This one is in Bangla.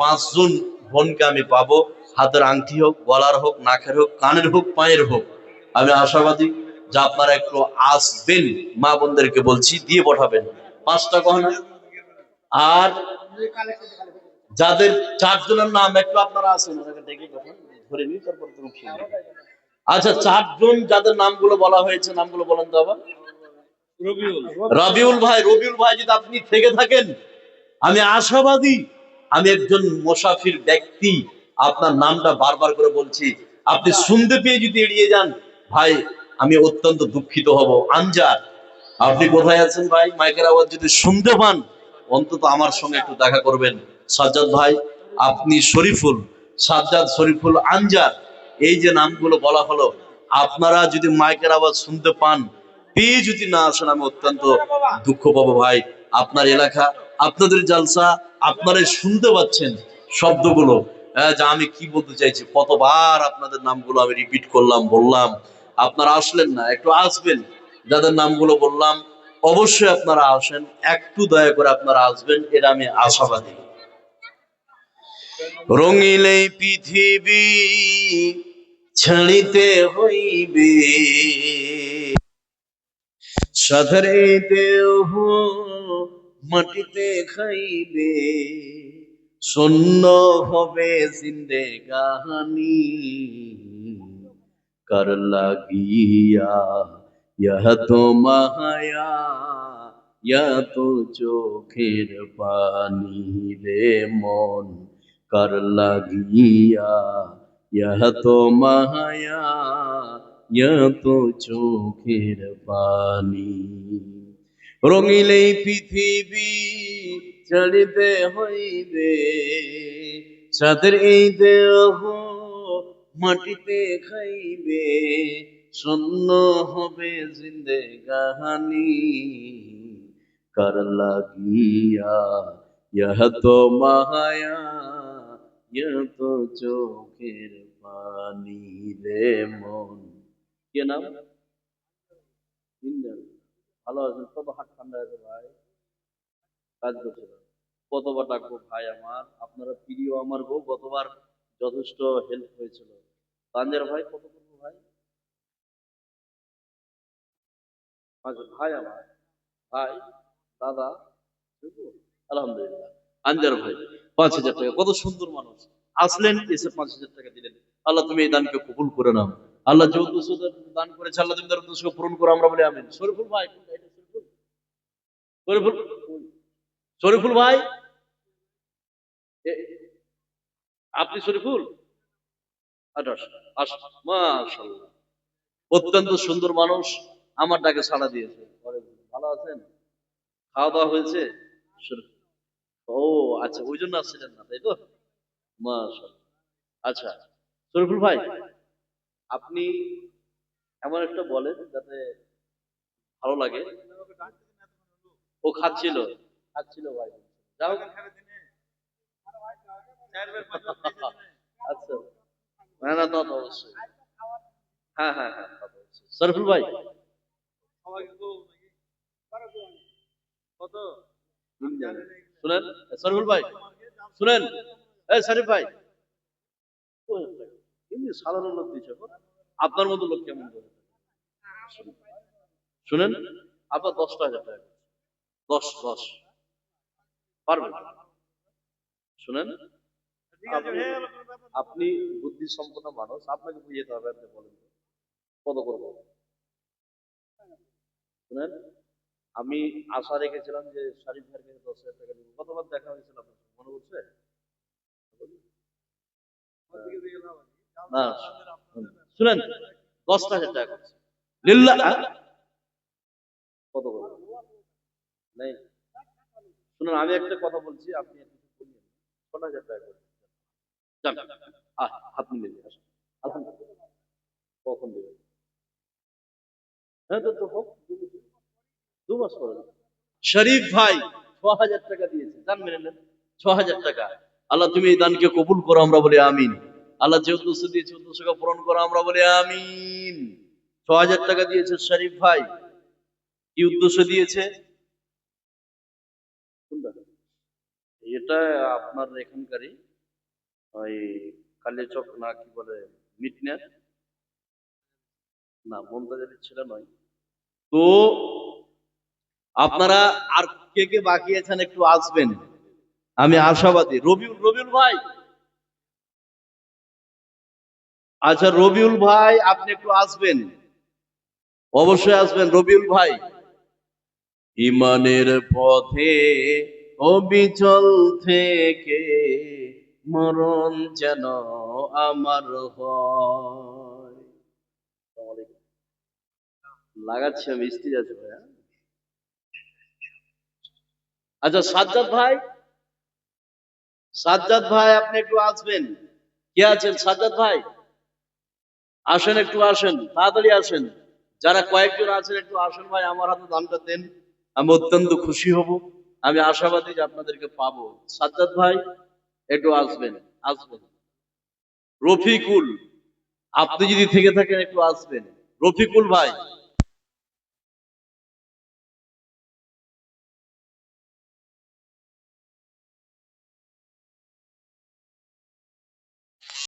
5 জন বোনকে আমি পাবো, হাতের আংটি হোক, গলার হোক, নাকের হোক, কানের হোক, পায়ের হোক। আমি আশাবাদী যে আপনারা একটু আসবেন, মা বোনদেরকে বলছি দিয়ে পাঠাবেন 5টা গহনা। আর যাদের 4 জনের নাম একটু আপনারা আসেন, ওনাকে ডেকে পাঠান, ধরে নিই, তারপর তুমি শুনবে। আচ্ছা, 4 জন যাদের নামগুলো বলা হয়েছে, নামগুলো বলেন তো আবার। রবিউল ভাই, রবিউল ভাই যদি আপনি থেকে থাকেন, আমি আশাবাদী, আমি একজন মুসাফির ব্যক্তি, আপনার নামটা বারবার করে বলছি, আপনি শুনতে পেয়ে যদি এড়িয়ে যান ভাই, আমি অত্যন্ত দুঃখিত হব। আনজার, আপনি কোথায় আছেন ভাই? মাইকের আওয়াজ যদি শুনতে পান, অন্তত আমার সঙ্গে একটু দেখা করবেন। সাজ্জাদ ভাই, আপনি শরীফুল, সাজ্জাদ, শরীফুল, আনজার, এই যে নামগুলো বলা হলো, আপনারা যদি মাইকের আওয়াজ শুনতে পান, পেয়ে যদি না আসেন, আমি অত্যন্ত দুঃখ পাবো ভাই। আপনার এলাকা, আপনাদের জালসা, আপনারাই শুনতে পাচ্ছেন শব্দগুলো, যা আমি কি বলতে চাইছি। কতবার আপনাদের নামগুলো আমি রিপিট করলাম, বললাম, আপনারা আসলেন না। একটু আসবেন, যাদের নামগুলো বললাম অবশ্যই আপনারা আসেন, একটু দয়া করে আপনারা আসবেন, এটা আমি আশাবাদী। রঙিলে পৃথিবী ছাড়িতে হইবে, সাধারে দেহ মাটিতে খাইবে, শূন্য হবে জিন্দেগানি, কার লাগিয়া ইহ তো মায়া, ইয়া তো চোখের পানি রে মন, কার লাগিয়া ইহ তো মায়া, ইয়া তো চোখের পানি। রঙিলে পৃথিবী ছাড়িতে হইবে, সাদের এই দেহ মাটিতে খাইবে, শূন্য হবে জিন্দেগানি, কার লাগিয়া ইহ তো মায়া, ইহ তো চোখের পানি রে মন। কে নাম? ভালো আছেন? কত হাত ঠান্ডা আছে ভাই? কাজ করছে না। কতবার ডাকবো ভাই আমার, আপনারা প্রিয় আমার গো, গতবার যথেষ্ট হেল্প হয়েছিল। তানজার ভাই, কত করবো ভাই? আচ্ছা ভাই আমার, ভাই, দাদা, আলহামদুলিল্লাহ। আনজার ভাই 5,000 টাকা, কত সুন্দর মানুষ, আসলেন, এসে 5,000 টাকা দিলেন। আল্লাহ তুমি এই দানকে কবুল করে নাও। আল্লাহ যে উদ্দেশ্য দান করেছে, আল্লাহ তুমি তার উদ্দেশ্য পূরণ করো, আমরা বলি আমিন। শরীফুল ভাই, শরীফুল, শরীফুল ভাই, আপনি শরীফুল? মাশাআল্লাহ, অত্যন্ত সুন্দর মানুষ, আমার ডাকে সাড়া দিয়েছে। ভালো আছেন? খাওয়া দাওয়া হয়েছে? ও আচ্ছা, ওই জন্য আসছিলেন না, তাই তো? মাশাআল্লাহ। আচ্ছা শরীফুল ভাই, আপনি এমন একটা বলেন যাতে ভালো লাগে। ও খাচ্ছিল, খাচ্ছিল ভাই, যাও। আচ্ছা, না না, তা তো অবশ্যই। হ্যাঁ হ্যাঁ হ্যাঁ, তা তো অবশ্যই। শরীফুল ভাই, শুনেন, শরীফুল ভাই শুনেন, এই শরীফ ভাই, এমনি সাধারণ লোক দিচ্ছে, আপনার মতো লোক কেমন করে? শুনেন, আপনার 10,000 টাকা, 10 পারবেন? শুনেন, আপনি আপনি বুদ্ধি সম্পন্ন মানুষ, আপনাকে বুঝাতে হবে, আপনি বলেন কত করবো। শুনেন, আমি আশা রেখেছিলাম যে শরীফ ভাইয়ের কাছে 10,000 টাকা দিব, কতবার দেখা হয়েছিল আপনার সাথে, মনে পড়ছে? না, শুনেন, 10,000 টাকা করছে লিল্লাহ। কত করবো? নেই। শুনুন, আমি একটা কথা বলছি, আপনি একটু বলুন। 6,000 টাকা করে যান, হাত মিলিয়ে দিয়ে আসুন। আলহামদুলিল্লাহ। কখন দেবেন? হ্যাঁ, তো হোক, 2 মাস পরে। শরীফ ভাই 6,000 টাকা দিয়েছে, জান মেনে নেন, 6,000 টাকা। আল্লাহ তুমি এই দানকে কবুল করো, আমরা বলি আমিন। আল্লাহ যে উদ্দেশ্য দিয়েছে, উদ্দেশ্যকে পূরণ করো, আমরা বলি আমিন। 6,000 টাকা দিয়েছে শরীফ ভাই, কি উদ্দেশ্য দিয়েছে? এটা আপনার এখানকারই ওই কালিয়াচক না কি বলে মিটনের না মমতাজের ছেলে নয়। তো আপনারা আর কে কে বাকি আছেন একটু আসবেন, আমি আশাবাদী। রবিউল, রবিউল ভাই, আচ্ছা রবিউল ভাই আপনি একটু আসবেন, অবশ্যই আসবেন রবিউল ভাই। ইমানের পথে অবিচল থেকে মরণ যেন আমার হয়। লাগাচ্ছি আমি, স্ত্রী আছে ভাইয়া। আচ্ছা সাজ্জাদ ভাই, সাজ্জাদ ভাই আপনি একটু আসবেন, কে আছেন সাজ্জাদ ভাই? আসেন, একটু আসেন, তাড়াতাড়ি আসেন। যারা কয়েকজন আছেন একটু আসেন ভাই, আমার হাতে দানটা দেন, আমি অত্যন্ত খুশি হব। আমি আশাবাদী যে আপনাদেরকে পাবো। সাজ্জাদ ভাই একটু আসবেন, আসবেন। রফিকুল, আপনি যদি থেকে থাকেন একটু আসবেন। রফিকুল ভাই,